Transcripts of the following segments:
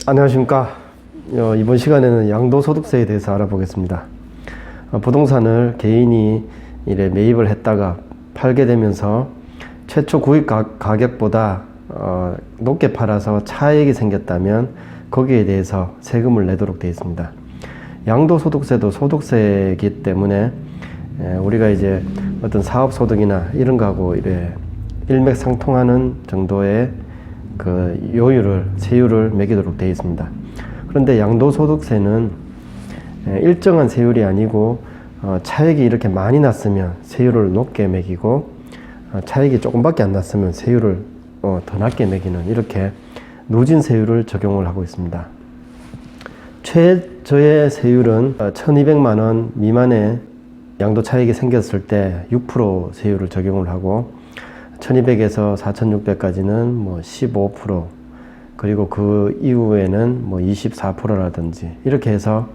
안녕하십니까. 이번 시간에는 양도소득세에 대해서 알아보겠습니다. 부동산을 개인이 매입을 했다가 팔게 되면서 최초 구입 가격보다 높게 팔아서 차익이 생겼다면 거기에 대해서 세금을 내도록 되어 있습니다. 양도소득세도 소득세이기 때문에 우리가 이제 어떤 사업소득이나 이런 거하고 일맥상통하는 정도의 그 세율을 매기도록 되어 있습니다. 그런데 양도소득세는 일정한 세율이 아니고 차익이 이렇게 많이 났으면 세율을 높게 매기고 차익이 조금밖에 안 났으면 세율을 더 낮게 매기는 이렇게 누진 세율을 적용을 하고 있습니다. 최저의 세율은 1200만 원 미만의 양도 차익이 생겼을 때 6% 세율을 적용을 하고 1200에서 4600까지는 뭐 15%, 그리고 그 이후에는 뭐 24%라든지 이렇게 해서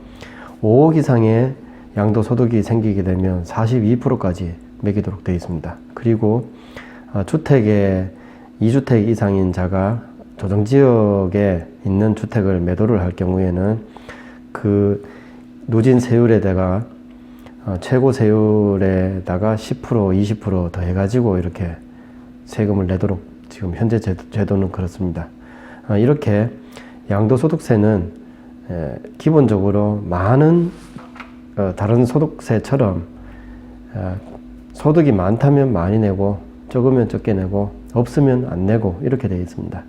5억 이상의 양도소득이 생기게 되면 42%까지 매기도록 되어 있습니다. 그리고 주택에 2주택 이상인 자가 조정지역에 있는 주택을 매도를 할 경우에는 그 누진 세율에다가 최고 세율에다가 10%, 20% 더 해가지고 이렇게 세금을 내도록 지금 현재 제도는 그렇습니다. 이렇게 양도소득세는 기본적으로 많은 다른 소득세처럼 소득이 많다면 많이 내고 적으면 적게 내고 없으면 안 내고 이렇게 되어 있습니다.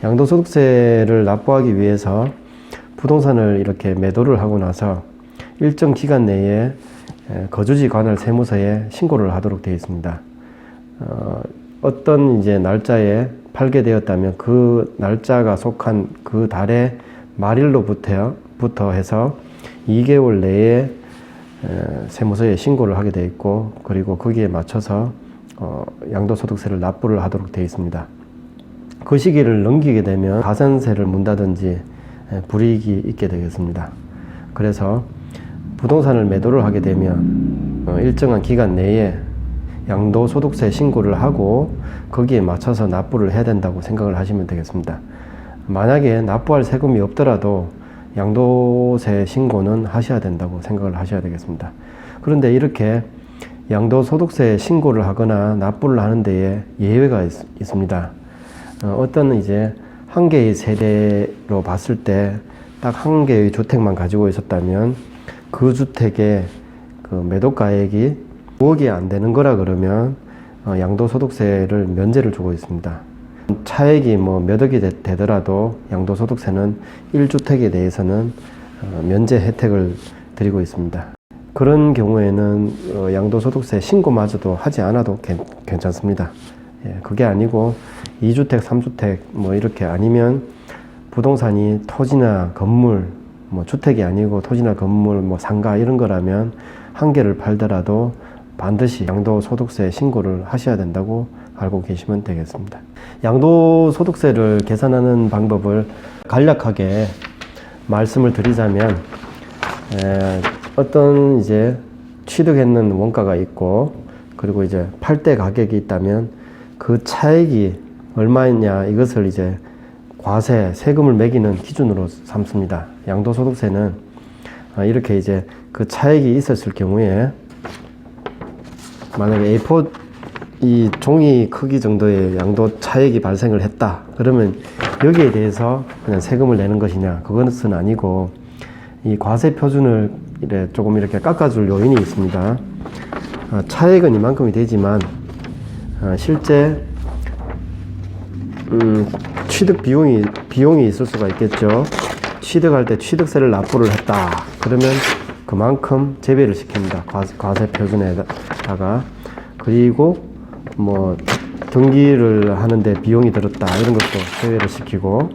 양도소득세를 납부하기 위해서 부동산을 이렇게 매도를 하고 나서 일정 기간 내에 거주지 관할 세무서에 신고를 하도록 되어 있습니다. 어떤 이제 날짜에 팔게 되었다면 그 날짜가 속한 그 달의 말일로부터 해서 2개월 내에 세무서에 신고를 하게 되어 있고, 그리고 거기에 맞춰서 양도소득세를 납부를 하도록 되어 있습니다. 그 시기를 넘기게 되면 가산세를 문다든지 불이익이 있게 되겠습니다. 그래서 부동산을 매도를 하게 되면 일정한 기간 내에 양도소득세 신고를 하고 거기에 맞춰서 납부를 해야 된다고 생각을 하시면 되겠습니다. 만약에 납부할 세금이 없더라도 양도세 신고는 하셔야 된다고 생각을 하셔야 되겠습니다. 그런데 이렇게 양도소득세 신고를 하거나 납부를 하는 데에 예외가 있습니다. 어떤 이제 한 개의 세대로 봤을 때 딱 한 개의 주택만 가지고 있었다면 그 주택의 그 매도가액이 5억이 안 되는 거라 그러면 양도소득세를 면제를 주고 있습니다. 차액이 뭐 몇 억이 되더라도 양도소득세는 1주택에 대해서는 면제 혜택을 드리고 있습니다. 그런 경우에는 양도소득세 신고마저도 하지 않아도 괜찮습니다. 그게 아니고 2주택, 3주택 뭐 이렇게 아니면 부동산이 토지나 건물, 뭐 주택이 아니고 토지나 건물, 뭐 상가 이런 거라면 한 개를 팔더라도 반드시 양도소득세 신고를 하셔야 된다고 알고 계시면 되겠습니다. 양도소득세를 계산하는 방법을 간략하게 말씀을 드리자면, 어떤 이제 취득했는 원가가 있고, 그리고 이제 팔 때 가격이 있다면 그 차액이 얼마냐 이것을 이제 과세, 세금을 매기는 기준으로 삼습니다. 양도소득세는 이렇게 이제 그 차액이 있었을 경우에 만약에 A4 이 종이 크기 정도의 양도 차익이 발생을 했다 그러면 여기에 대해서 그냥 세금을 내는 것이냐, 그것은 아니고 이 과세 표준을 조금 이렇게 깎아줄 요인이 있습니다. 차액은 이만큼이 되지만 실제 취득 비용이 있을 수가 있겠죠. 취득할 때 취득세를 납부를 했다 그러면 그만큼 제외를 시킵니다. 과세 표준에다가. 그리고 뭐 경기를 하는데 비용이 들었다 이런 것도 제외를 시키고,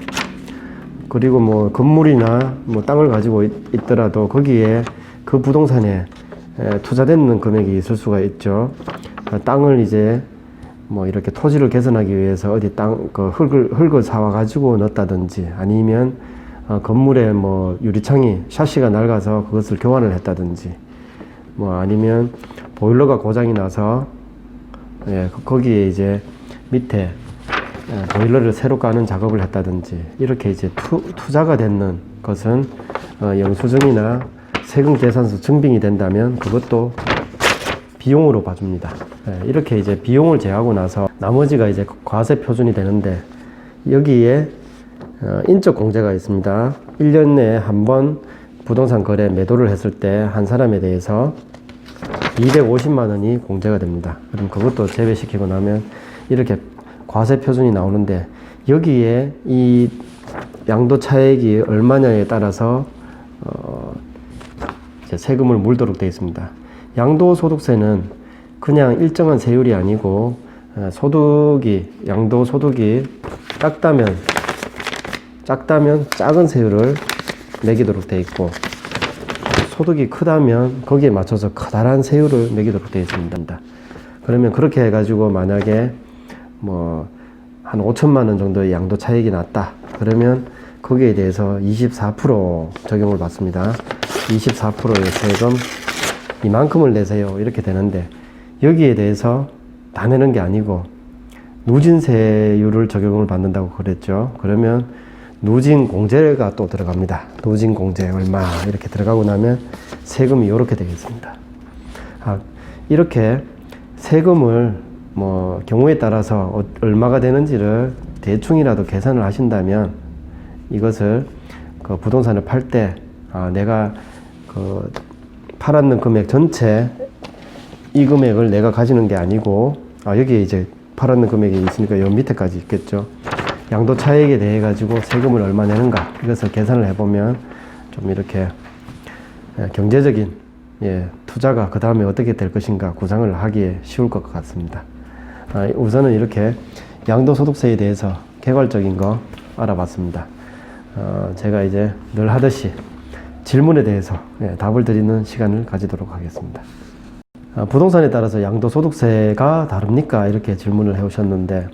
그리고 뭐 건물이나 뭐 땅을 가지고 있더라도 거기에 그 부동산에 투자되는 금액이 있을 수가 있죠. 땅을 이제 뭐 이렇게 토지를 개선하기 위해서 어디 그 흙을 사와 가지고 넣었다든지, 아니면 건물에 뭐 유리창이 샤시가 낡아서 그것을 교환을 했다든지, 뭐 아니면 보일러가 고장이 나서 거기에 이제 밑에 보일러를 새로 까는 작업을 했다든지 이렇게 이제 투자가 되는 것은 영수증이나 세금계산서 증빙이 된다면 그것도 비용으로 봐줍니다. 이렇게 이제 비용을 제하고 나서 나머지가 이제 과세 표준이 되는데 여기에 인적 공제가 있습니다. 1년 내에 한 번 부동산 거래 매도를 했을 때 한 사람에 대해서 250만 원이 공제가 됩니다. 그럼 그것도 제외시키고 나면 이렇게 과세 표준이 나오는데 여기에 이 양도 차액이 얼마냐에 따라서 이제 세금을 물도록 되어 있습니다. 양도소득세는 그냥 일정한 세율이 아니고 양도소득이 작다면 작은 세율을 매기도록 되어 있고 소득이 크다면 거기에 맞춰서 커다란 세율을 매기도록 되어 있습니다. 그러면 그렇게 해가지고 만약에 뭐 한 5천만 원 정도의 양도 차익이 났다. 그러면 거기에 대해서 24% 적용을 받습니다. 24%의 세금 이만큼을 내세요. 이렇게 되는데 여기에 대해서 다 내는 게 아니고 누진세율을 적용을 받는다고 그랬죠. 그러면 누진공제가 또 들어갑니다. 누진공제 얼마 이렇게 들어가고 나면 세금이 이렇게 되겠습니다. 이렇게 세금을 뭐 경우에 따라서 얼마가 되는지를 대충이라도 계산을 하신다면 이것을 그 부동산을 팔 때 내가 그 팔았는 금액 전체 이 금액을 내가 가지는 게 아니고 여기에 이제 팔았는 금액이 있으니까 여 밑에까지 있겠죠. 양도 차익에 대해 가지고 세금을 얼마 내는가 이것을 계산을 해보면 좀 이렇게 경제적인 투자가 그 다음에 어떻게 될 것인가 구상을 하기에 쉬울 것 같습니다. 우선은 이렇게 양도소득세에 대해서 개괄적인 거 알아봤습니다. 제가 이제 늘 하듯이 질문에 대해서 답을 드리는 시간을 가지도록 하겠습니다. 부동산에 따라서 양도소득세가 다릅니까? 이렇게 질문을 해오셨는데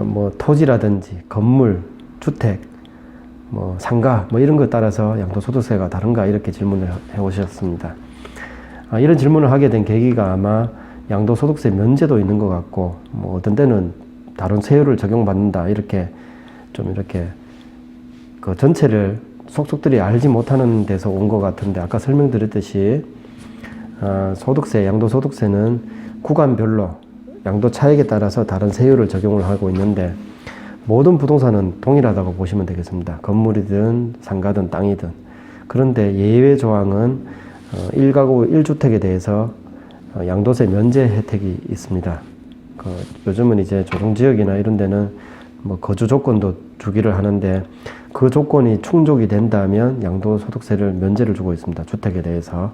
뭐 토지라든지 건물, 주택, 뭐 상가 뭐 이런 것에 따라서 양도소득세가 다른가 이렇게 질문을 해오셨습니다. 이런 질문을 하게 된 계기가 아마 양도소득세 면제도 있는 것 같고 뭐 어떤 때는 다른 세율을 적용받는다 이렇게 좀 이렇게 그 전체를 속속들이 알지 못하는 데서 온 것 같은데 아까 설명드렸듯이 소득세, 양도소득세는 구간별로 양도 차익에 따라서 다른 세율을 적용을 하고 있는데 모든 부동산은 동일하다고 보시면 되겠습니다. 건물이든 상가든 땅이든. 그런데 예외 조항은 1가구 1주택에 대해서 양도세 면제 혜택이 있습니다. 요즘은 이제 조정지역이나 이런 데는 뭐 거주 조건도 주기를 하는데 그 조건이 충족이 된다면 양도소득세를 면제를 주고 있습니다. 주택에 대해서.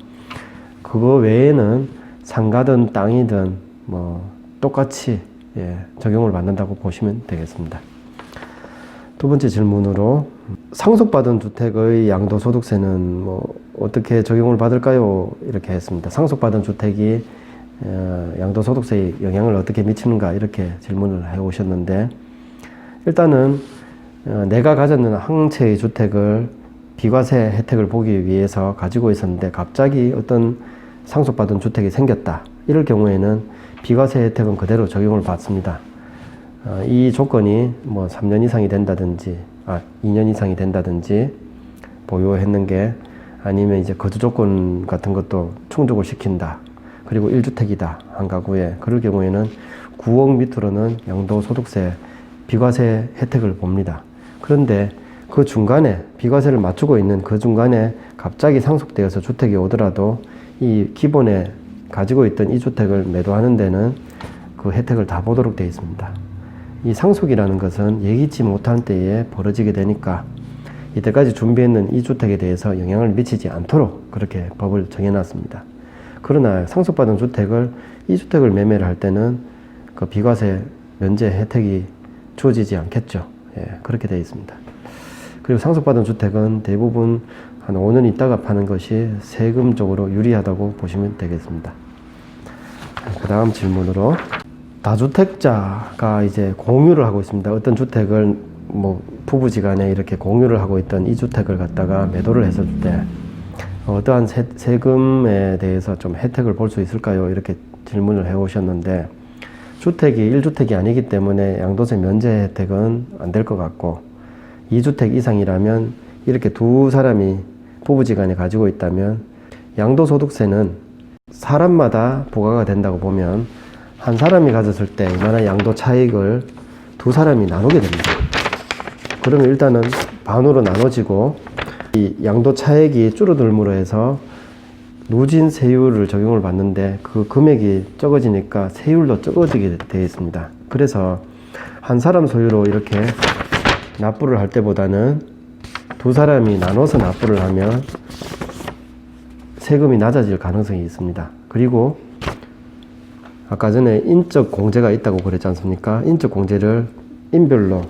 그거 외에는 상가든 땅이든 뭐 똑같이 적용을 받는다고 보시면 되겠습니다. 두 번째 질문으로 상속받은 주택의 양도소득세는 뭐 어떻게 적용을 받을까요? 이렇게 했습니다. 상속받은 주택이 양도소득세에 영향을 어떻게 미치는가 이렇게 질문을 해 오셨는데 일단은 내가 가졌는 한 채의 주택을 비과세 혜택을 보기 위해서 가지고 있었는데 갑자기 어떤 상속받은 주택이 생겼다. 이럴 경우에는 비과세 혜택은 그대로 적용을 받습니다. 이 조건이 뭐 3년 이상이 된다든지 2년 이상이 된다든지 보유했는 게 아니면 이제 거주 조건 같은 것도 충족을 시킨다. 그리고 1주택이다. 한 가구에. 그럴 경우에는 9억 밑으로는 양도소득세 비과세 혜택을 봅니다. 그런데 그 중간에 비과세를 맞추고 있는 그 중간에 갑자기 상속되어서 주택이 오더라도 이 기본에 가지고 있던 이 주택을 매도하는 데는 그 혜택을 다 보도록 되어 있습니다. 이 상속이라는 것은 예기치 못한 때에 벌어지게 되니까 이때까지 준비했는 이 주택에 대해서 영향을 미치지 않도록 그렇게 법을 정해놨습니다. 그러나 상속받은 주택을 이 주택을 매매를 할 때는 그 비과세 면제 혜택이 주어지지 않겠죠. 그렇게 되어 있습니다. 그리고 상속받은 주택은 대부분 한 5년 있다가 파는 것이 세금적으로 유리하다고 보시면 되겠습니다. 그 다음 질문으로 다주택자가 이제 공유를 하고 있습니다. 어떤 주택을 뭐 부부지간에 이렇게 공유를 하고 있던 이 주택을 갖다가 매도를 했을 때 어떠한 세금에 대해서 좀 혜택을 볼 수 있을까요? 이렇게 질문을 해 오셨는데 주택이 1주택이 아니기 때문에 양도세 면제 혜택은 안 될 것 같고, 2주택 이상이라면 이렇게 두 사람이 부부지간에 가지고 있다면 양도소득세는 사람마다 부과가 된다고 보면 한 사람이 가졌을 때 이만한 양도 차익을 두 사람이 나누게 됩니다. 그러면 일단은 반으로 나눠지고, 이 양도 차익이 줄어들므로 해서 누진 세율을 적용을 받는데 그 금액이 적어지니까 세율도 적어지게 되어 있습니다. 그래서 한 사람 소유로 이렇게 납부를 할 때보다는 두 사람이 나눠서 납부를 하면 세금이 낮아질 가능성이 있습니다. 그리고 아까 전에 인적 공제가 있다고 그랬지 않습니까? 인적 공제를 인별로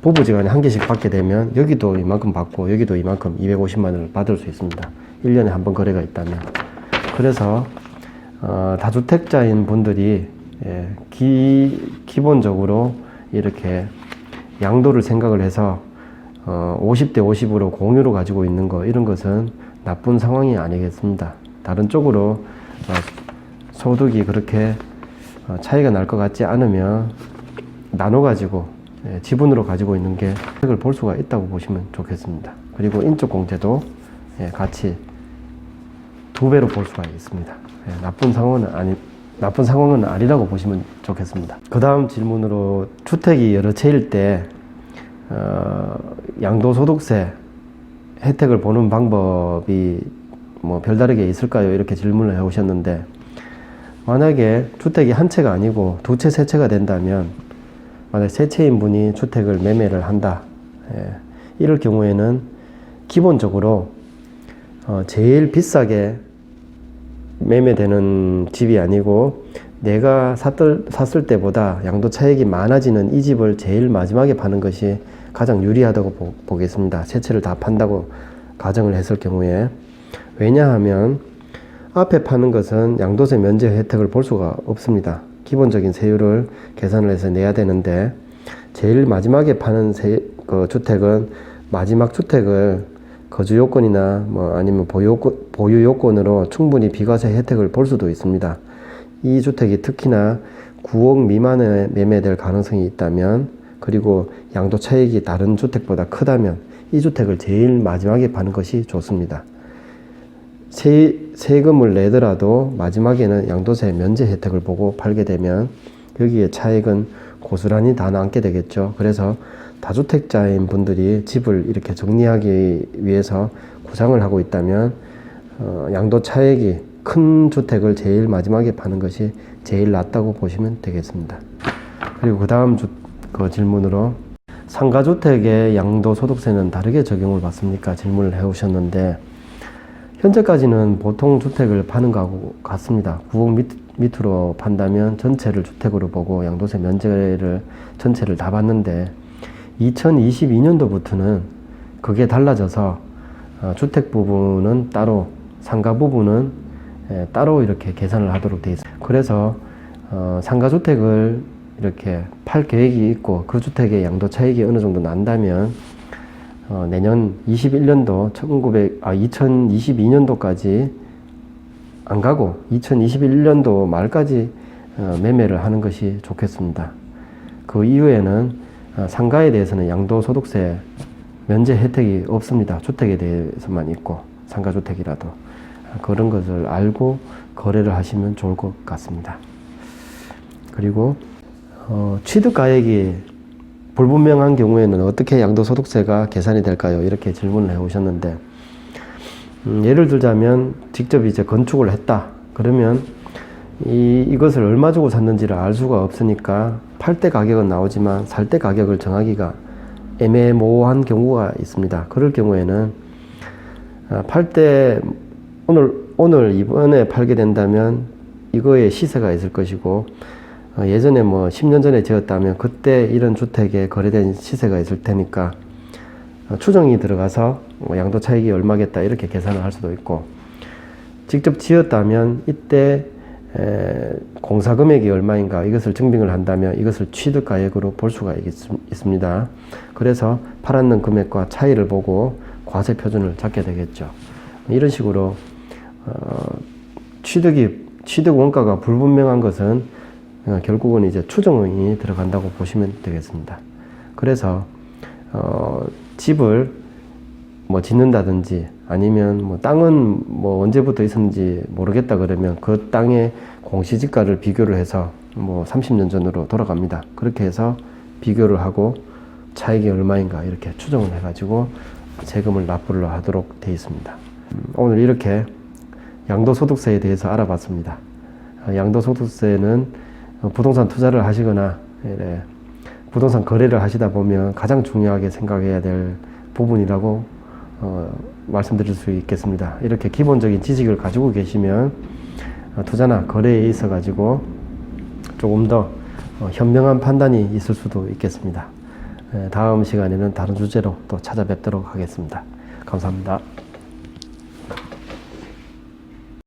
부부지간에 한 개씩 받게 되면 여기도 이만큼 받고 여기도 이만큼 250만 원을 받을 수 있습니다. 1년에 한 번 거래가 있다면. 그래서 다주택자인 분들이 기본적으로 이렇게 양도를 생각을 해서 50대 50으로 공유로 가지고 있는 거, 이런 것은 나쁜 상황이 아니겠습니다. 다른 쪽으로 소득이 그렇게 차이가 날 것 같지 않으면 나눠 가지고 지분으로 가지고 있는 게 혜택을 볼 수가 있다고 보시면 좋겠습니다. 그리고 인적 공제도 같이 2배로 볼 수가 있습니다. 나쁜 상황은 아니라고 보시면 좋겠습니다. 그 다음 질문으로 주택이 여러 채일 때 양도소득세 혜택을 보는 방법이 뭐 별다르게 있을까요? 이렇게 질문을 해 오셨는데, 만약에 주택이 한 채가 아니고 두 채, 세 채가 된다면, 만약 세 채인 분이 주택을 매매를 한다. 이럴 경우에는 기본적으로 제일 비싸게 매매되는 집이 아니고 내가 샀을 때보다 양도 차익이 많아지는 이 집을 제일 마지막에 파는 것이 가장 유리하다고 보겠습니다. 세 채를 다 판다고 가정을 했을 경우에. 왜냐하면 앞에 파는 것은 양도세 면제 혜택을 볼 수가 없습니다. 기본적인 세율을 계산을 해서 내야 되는데, 제일 마지막에 파는 주택은 마지막 주택을 거주 요건이나 뭐 아니면 보유 요건으로 충분히 비과세 혜택을 볼 수도 있습니다. 이 주택이 특히나 9억 미만에 매매될 가능성이 있다면, 그리고 양도 차익이 다른 주택보다 크다면 이 주택을 제일 마지막에 파는 것이 좋습니다. 세금을 내더라도 마지막에는 양도세 면제 혜택을 보고 팔게 되면 여기에 차익은 고스란히 다 남게 되겠죠. 그래서 다주택자인 분들이 집을 이렇게 정리하기 위해서 구상을 하고 있다면 양도 차익이 큰 주택을 제일 마지막에 파는 것이 제일 낫다고 보시면 되겠습니다. 그리고 그 다음 질문으로 상가주택의 양도소득세는 다르게 적용을 받습니까? 질문을 해오셨는데, 현재까지는 보통 주택을 파는 거하고 같습니다. 9억 밑으로 판다면 전체를 주택으로 보고 양도세 면제를 전체를 다 받는데, 2022년도부터는 그게 달라져서 주택 부분은 따로, 상가 부분은 따로 이렇게 계산을 하도록 되어 있습니다. 그래서 상가주택을 이렇게 팔 계획이 있고 그 주택의 양도 차익이 어느 정도 난다면 내년 2022년도까지 안 가고 2021년도 말까지 매매를 하는 것이 좋겠습니다. 그 이후에는 상가에 대해서는 양도소득세 면제 혜택이 없습니다. 주택에 대해서만 있고, 상가주택이라도. 그런 것을 알고 거래를 하시면 좋을 것 같습니다. 그리고 취득가액이 불분명한 경우에는 어떻게 양도소득세가 계산이 될까요? 이렇게 질문을 해 오셨는데, 예를 들자면 직접 이제 건축을 했다. 그러면 이것을 얼마 주고 샀는지를 알 수가 없으니까 팔 때 가격은 나오지만 살 때 가격을 정하기가 애매모호한 경우가 있습니다. 그럴 경우에는 팔 때 이번에 팔게 된다면 이거에 시세가 있을 것이고, 예전에 뭐 10년 전에 지었다면 그때 이런 주택에 거래된 시세가 있을 테니까 추정이 들어가서 양도 차익이 얼마겠다 이렇게 계산을 할 수도 있고, 직접 지었다면 이때 공사 금액이 얼마인가 이것을 증빙을 한다면 이것을 취득가액으로 볼 수가 있습니다. 그래서 팔았는 금액과 차이를 보고 과세 표준을 잡게 되겠죠. 이런 식으로 취득 원가가 불분명한 것은 결국은 이제 추정이 들어간다고 보시면 되겠습니다. 그래서 집을 뭐 짓는다든지 아니면 뭐 땅은 뭐 언제부터 있었는지 모르겠다 그러면 그 땅의 공시지가를 비교를 해서 뭐 30년 전으로 돌아갑니다. 그렇게 해서 비교를 하고 차익이 얼마인가 이렇게 추정을 해가지고 세금을 납부를 하도록 되어 있습니다. 오늘 이렇게 양도소득세에 대해서 알아봤습니다. 양도소득세는 부동산 투자를 하시거나 부동산 거래를 하시다 보면 가장 중요하게 생각해야 될 부분이라고 말씀드릴 수 있겠습니다. 이렇게 기본적인 지식을 가지고 계시면 투자나 거래에 있어 가지고 조금 더 현명한 판단이 있을 수도 있겠습니다. 다음 시간에는 다른 주제로 또 찾아뵙도록 하겠습니다. 감사합니다.